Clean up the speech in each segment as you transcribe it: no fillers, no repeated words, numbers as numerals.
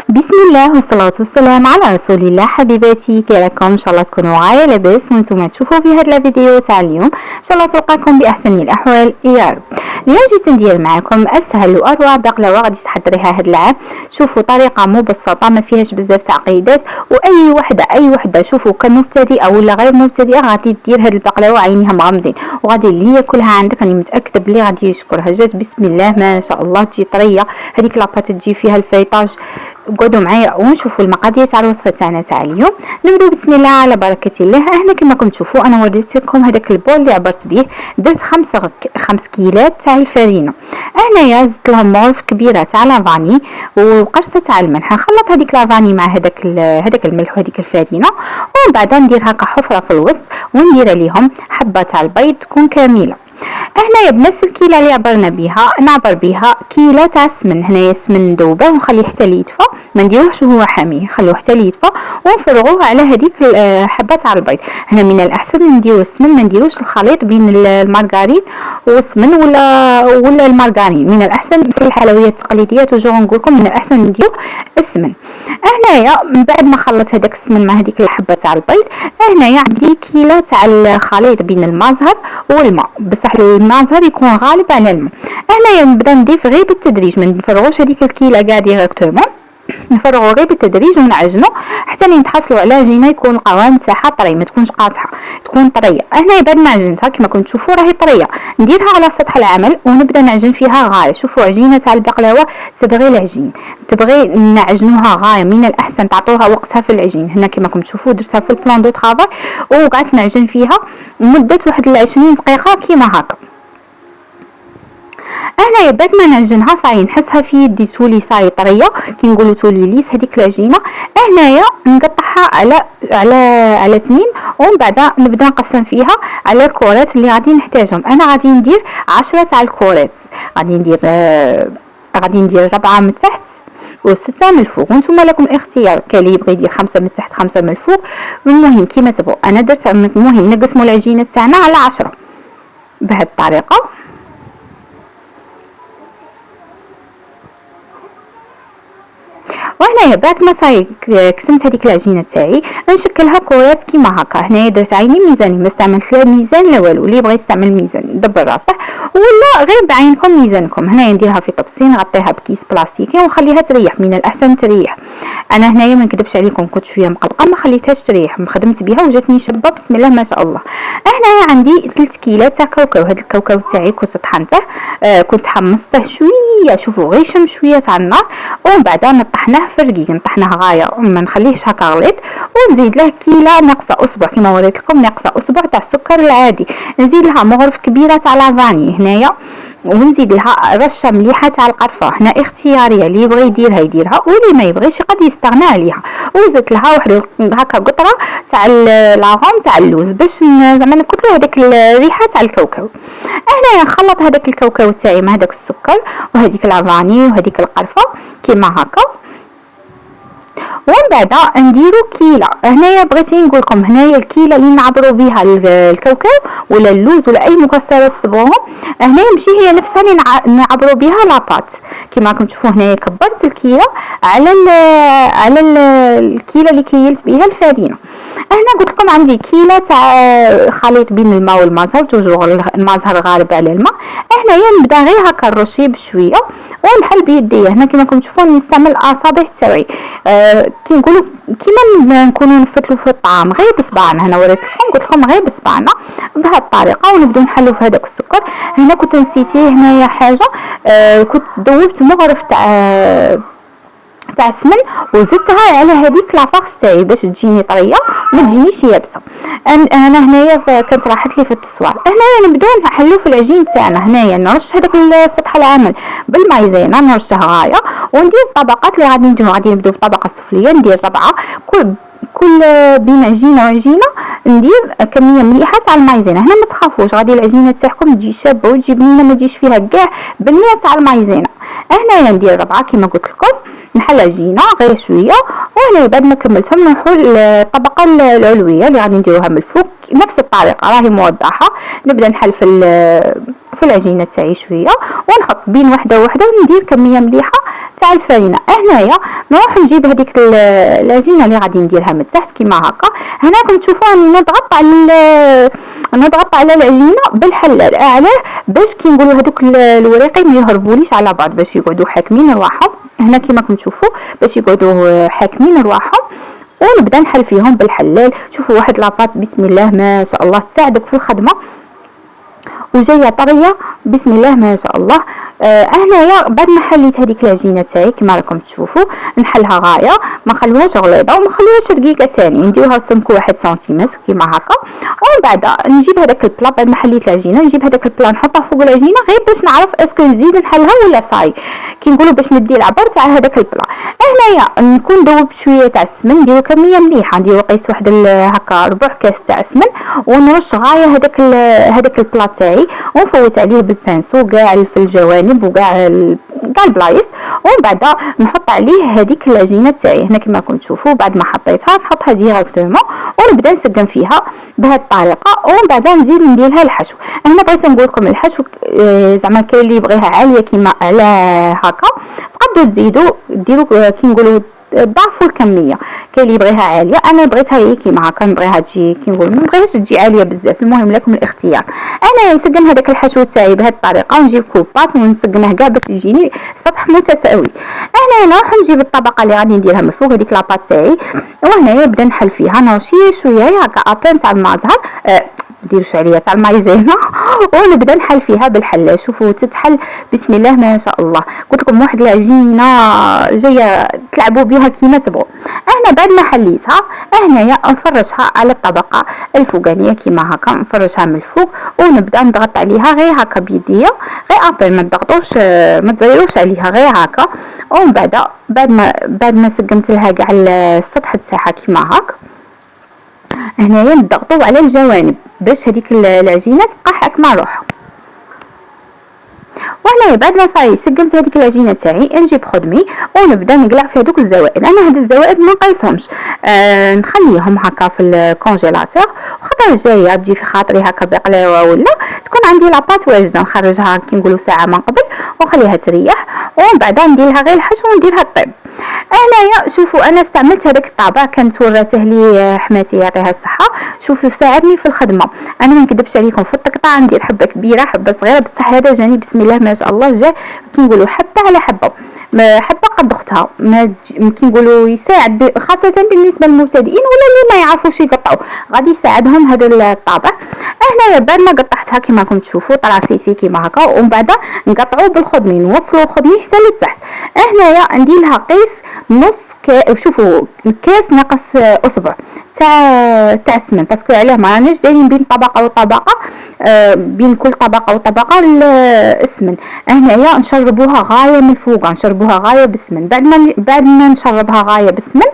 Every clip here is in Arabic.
بسم الله والصلاة والسلام على رسول الله. حبيباتي كي راكم؟ ان شاء الله تكونوا غاية لاباس وانتم تشوفوا في هذا الفيديو تاع اليوم. ان شاء الله تلقاكم باحسن الاحوال يا رب. اليوم جيت ندير معكم اسهل واروع بقلاوه غادي تحضريها هذا العام. شوفوا طريقه مبسطه ما فيهاش بزاف تعقيدات، واي وحده شوفوا كمبتدئه ولا غير مبتدئه غادي دير هذه البقلاوه عينيها مغمضين، وغادي اللي ياكلها عندك راني متاكده بلي غادي يشكرها. جات بسم الله ما شاء الله تجي طريه، هذيك لاباط تجي فيها الفيطاج. قعدوا معايا ونشوفوا المقادير تاع الوصفه تاعنا تاع اليوم. نبداو بسم الله على بركه الله. هنا كما راكم تشوفوا انا وريت لكم هذاك البول اللي عبرت به، درت 5 كيلات تاع الفرينه. هنايا زدت لهم مورف كبيره تاع لافاني وقرصه تاع الملح. نخلط هذيك لافاني مع هذاك الملح وهذيك الفرينه، ومن بعد ندير هكا حفره في الوسط وندير عليهم حبه تاع البيض تكون كامله. هنايا بنفس الكيله اللي عبرنا بها نعبر بها كيله تاع السمن. هنايا السمن ندوبه ونخليه حتى ليطفى، ما نديروهش هو حامي، نخلوه حتى ليطفى ونفرغوه على هذيك حبه تاع البيض. هنا من الاحسن نديرو السمن، ما نديروش الخليط بين المارغرين والسمن ولا المارغرين. من الاحسن في الحلويات التقليديه توجور نقول لكم من الاحسن نديرو السمن. هنايا من بعد ما خلط هذاك السمن مع هذيك الحبه تاع البيض، هنايا عندي كيله تاع الخليط بين المزهر والماء، بصح المزهر يكون غالب على الماء. هنايا نبدا نضيف غير بالتدريج، ما نفرغوش هذيك الكيله كاع ديريكتومون، نفرغوا غير بالتدريج ونعجنوا حتى نتحصلوا على عجينه يكون القوام تاعها طري، ما تكونش قاصحه، تكون طريه. هنا بعد ما عجنتها كما راكم تشوفوا راهي طريه، نديرها على سطح العمل ونبدا نعجن فيها غايه. شوفوا عجينه تاع البقلاوه تبغي العجين، تبغي نعجنوها غايه، من الاحسن تعطوها وقتها في العجين. هنا كما راكم تشوفوا درتها في البلان دو طرافاي وقعدت نعجن فيها مده واحد 20 دقيقه كيما هكا. هنايا بعد ما نعجنها صاي نحسها في يدي تولي صاي طريه كي نقولوا تولي ليس هذيك العجينه. هنايا نقطعها على 2 ومن بعد نبدا نقسم فيها على الكرات اللي غادي نحتاجهم. انا غادي ندير 10 تاع الكرات، غادي ندير 4 من تحت و6 من الفوق، وانتم لكم الاختيار، كاين اللي يبغي يدير 5 من تحت 5 من الفوق، المهم كيما تبغوا. انا درت المهم نقسموا العجينه تاعنا على 10 بهذه الطريقه. وهنايا بعد ما صاي قسمت هذيك العجينه تاعي نشكلها كرات كيما هكا. هنايا درت عيني ميزاني، ما استعملت لا ميزان لا والو، اللي يبغي يستعمل ميزان دبر راسه ولا غير بعينكم ميزانكم. هنايا نديرها في طبسين، نغطيها بكيس بلاستيكي ونخليها تريح، من الاحسن تريح. انا هنايا ما نكذبش عليكم كنت شويه مقلقه ما خليتهاش تريح، خدمت بها وجاتني شابه بسم الله ما شاء الله. هنايا عندي 3 كيلات تاع كاوكاو. هذا الكاوكاو تاعي كنت طحنته، كنت حمصته شويه، شوفوا غير شم شويه تاع النار، ومن بعد نطحناه في الرقيق، نطحناه غايه ما نخليهش هكا غليظ، ونزيد له كيله ناقصه اصبع كما وريت لكم، ناقصه اصبع تاع السكر العادي، نزيد لها مغرف كبيره تاع لافاني هنايا، ونزيد لها رشه مليحه تاع القرفه. هنا اختياريه، اللي يبغي يديرها واللي ما يبغيش قد يستغنى عليها. وزدت لها واحد هكا قطره تاع لاغوم تاع اللوز باش زعما نكتلو هذيك الريحه تاع الكاوكاو. هنايا نخلط هذاك الكاوكاو تاعي مع هذاك السكر وهذيك لافاني وهذيك القرفه كيما هكا، ومن بعد نديرو كيله. هنايا بغيتي نقول لكم هنايا الكيله اللي نعبروا بها الكاوكاو ولا اللوز ولا اي مكسرات تبغوهم، هنايا ماشي هي نفسها اللي نعبروا بها لاباط. كما راكم تشوفوا هنايا كبرت الكيله على الكيله اللي كيلت بها الفرينه. هنا قلت لكم عندي كيله تاع خليط بين الماء والمزهر، توجور المزهر غالب على الماء. هنايا نبدا غير هكا نرشيه بشويه ونحل بيديا. هنا كما راكم تشوفوا نستعمل الاصابع تاعي، كي نقولوا كيما نكونوا نفتلوا في الطعام غير بصبعنا. هنا وريت لكم قلت لكم غير بصبعنا بهذه الطريقه، ونبداو نحلوا في هذاك السكر. هنا كنت نسيتي هنايا حاجه، كنت ذوبت مغرف تاع السمن وزدتها على هذيك لافاغ تاعي باش تجيني طريه ما تجينيش يابسه. انا هنايا كانت راحت لي في التسوار. هنايا نبداو نحلو في العجين تاعنا. هنايا نرش هذاك سطح العمل بالمايزينا، نرشه غايه وندير الطبقات اللي غادي نديرو. غادي نبداو بالطبقه السفليه ندير 4، كل بين عجينه وعجينه ندير كميه مليحه تاع المايزينا. هنا ما تخافوش غادي العجينه تاعكم تجي شابه وتجي بنينه، ما تجيش فيها كاع بنيه تاع المايزينا. هنايا ندير 4 كما قلت لكم، نحل عجينه غير شويه. وهنا بعد ما كملتهم نروحوا للطبقه العلويه اللي غادي نديروها من الفوق نفس الطريقه راهي موضحه. نبدا نحل في العجينه تاعي شويه ونحط بين وحده وحده وندير كميه مليحه تاع الفرينه. هنايا نروح نجيب هذيك العجينه اللي غادي نديرها من تحت كيما هكا. هنا راكم تشوفوا راني نضغط على العجينه بالحلال اعلاه باش كي نقولوا هذوك الوريقي ما يهربوليش على بعض، باش يقعدوا حاكمين رواحهم. هنا كيما راكم تشوفوا باش يقعدوا حاكمين رواحهم. ونبدا نحل فيهم بالحلال. شوفوا واحد لاباط بسم الله ما شاء الله تساعدك في الخدمه وجايه طريه بسم الله ما شاء الله. هنايا بعد ما حليت هذيك العجينه تاعي كما راكم تشوفوا نحلها غايه، ما نخلوهاش غليظه وما نخلوهاش رقيقه ثاني، نديروها سمك 1 سنتيمتر كيما هكا. ومن بعد نجيب هذاك البلا بعد ما حليت العجينه نجيب هذاك البلا نحطه فوق العجينه غير باش نعرف اسكو نزيد نحلها ولا صاي كي نقولوا باش ندي العبر تاع هذاك البلا. هنايا نكون ذوبت شويه تاع السمن، نديرو كميه مليحه، نديرو قيس واحد هكا ربع كاس تاع السمن ونرش غايه هذاك البلا تاعي ونفوت عليه بالبانسو كاع في الجوانب وكاع البلايص. ومن بعد نحط عليه هذيك العجينه تاعي. هنا كما راكم تشوفوا بعد ما حطيتها نحطها ديريكتومون ونبدا نسقم فيها بهذه الطريقه. ومن بعد نزيد ندير لها الحشو. هنا بغيت نقول لكم الحشو زعما كاين اللي يبغيها عاليه كيما على هكا تقدروا تزيدوا ديروا كي نقولوا ضعفوا الكميه. كاين اللي يبغيها عاليه، انا بغيتها هي كيما هكا، نبغيها تجي كي نقول ما بغيتش تجي عاليه بزاف، المهم لكم الاختيار. انا نسقم هذاك الحشو تاعي بهذه الطريقه ونجيب كوبات ونسقمه كاع باش يجيني سطح متساوي. انا نروح نجيب الطبقه اللي غادي نديرها من فوق هذيك لاباط تاعي وهنايا نبدا نحل فيها نرشي شويه هكا ابان تاع الماء زهر ندير شعريه تاع المايزينا ونبدا نحل فيها بالحله. شوفوا تتحل بسم الله ما شاء الله. قلت لكم واحد العجينه جايه تلعبوا بها كيما تبغوا. هنا بعد ما حليتها هنايا نفرشها على الطبقه الفوقانيه كيما هكا، نفرشها من الفوق ونبدا نضغط عليها غير هكا بيديا غير ابل، ما تضغطوش ما تزيروش عليها غير هكا. ومن بعد ما سقمت لها كاع السطح تاعها كيما هكا هنايا نضغطوا على الجوانب باش هذيك العجينه تبقى حاكمه روحها. وهنا بعد ما صاي سقمت هذيك العجينه تاعي نجيب خدمي ونبدا نقلع في هذوك الزوائد. انا هاد الزوائد ما نقيسهمش، نخليهم هكا في الكونجيلاتور وخطره جايه تجي في خاطري هكا بقلاوه ولا تكون عندي لاباط واجده نخرجها كي نقولوا ساعه من قبل ونخليها تريح. ومن بعد نديرها غير الحشو ونديرها طيب. هنايا شوفوا انا استعملت هذاك الطابع كانت ورته لي حماتي يعطيها الصحه. شوفوا ساعدني في الخدمه، انا ما نكذبش عليكم في التقطاع ندير حبه كبيره حبه صغيره، بصح هذا جاني بسم الله ما شاء الله جا كي نقولوا حبه على حبه حبه قد اختها ما كي نقولوا يساعد خاصه بالنسبه للمبتدئين ولا اللي ما يعرفوش يقطعوا غادي يساعدهم هذا الطابع. هنايا بعد ما قطعتها كما راكم تشوفوا طراسيتي كيما هكا ومن بعد نقطعوا بالخدمي نوصلوا الخدمي حتى لتحت. هنايا ندير لها قيس نص شوفوا كاس ناقص اصبع تاع السمن باسكو علاه ما راناش دايرين بين طبقه وطبقه بين كل طبقه وطبقه السمن. هنايا نشربوها غايه من فوق، نشربوها غايه بالسمن. بعد ما نشربها غايه بالسمن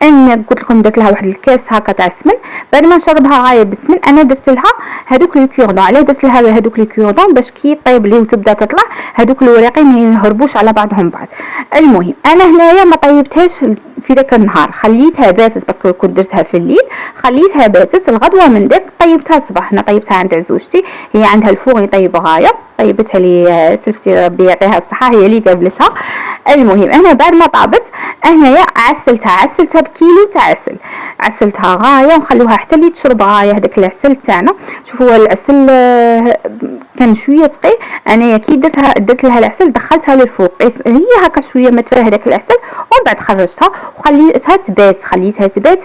ان قلت لكم درت لها واحد الكاس هكا تاع السمن. بعد ما نشربها غايه بالسمن انا درت لها هذوك الكيردون. علاه درت لها هذوك الكيردون باش كي طيب لي وتبدا تطلع هذوك الوراقي ما يهربوش على بعضهم بعض. المهم انا هنايا ما طيبتهاش في ذاك النهار، خليتها باتت باسكو كنت درتها في الليل، خليتها باتت الغدوه من داك طيبتها الصباح. انا طيبتها عند عزوجتي هي عندها الفوغ يطيب غايه، طيبتها لي سلفتي ربي يعطيها الصحه هي اللي قابلتها. المهم انا بعد ما طابت هنايا عسلتها بكيلو تاع عسل، عسلتها غايه ونخلوها حتى اللي تشرب غايه هذاك العسل تاعنا. شوفوا العسل كان شويه ثقيل، انايا كي درت لها العسل دخلتها للفوق هي هكا شويه ما تفاه هذاك العسل ومن بعد خرجتها وخليتها تبات.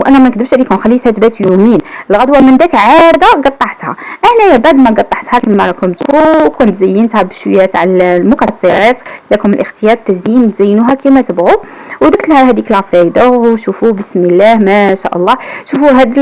انا ما نكذبش عليكم خليتها تبات يومين. الغدوه من داك عاده قطعتها. هنايا بعد ما قطعتها كما راكم تشوفوا كنت زينتها بشويه تاع المكسرات، لكم الاختيار التزيين تزينوها كما تبغوا. ودرت لها هذيك لافيدو وشوفوا بسم الله ما شاء الله. شوفوا هاد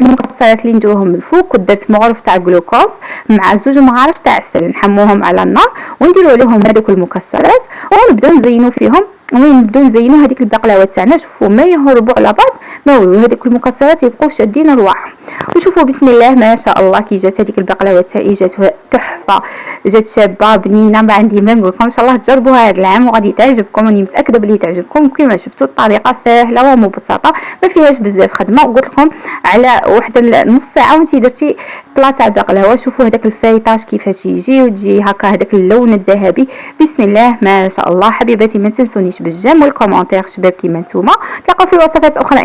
المكسرات اللي نديروهم من الفوق كنت درت معرف تاع جلوكوز مع 2 معارف تاع عسل نحموهم على النار ونديروا عليهم هذوك المكسرات ونبداو نزينوا فيهم وين نبداو نزينوا هذيك البقلاوه تاعنا. شوفوا ما يهربوا على بعض ما والو، هذوك المكسرات يبقوا شادين رواحهم. وشوفوا بسم الله ما شاء الله كي جات هذيك البقلاوه تاعي، جات تحفه، جات شابه بنينه، ما عندي ما نقول لكم. ان شاء الله تجربوها هذا العام وغادي تعجبكم، راني متاكده بلي تعجبكم. كما شفتوا الطريقه سهله ومبسطه، ما فيهاش بزاف خدمه. قلت لكم على واحد نص ساعه وانت درتي بلا تاع بقلاوه. شوفوا هذاك الفايطاج كيفاش يجي، وتجي هكا هذاك اللون الذهبي. بسم الله ما شاء الله. حبيباتي ما تنسونيش بالجيم والكومونتير شباب كيما نتوما. تلقاو في وصفات اخرى.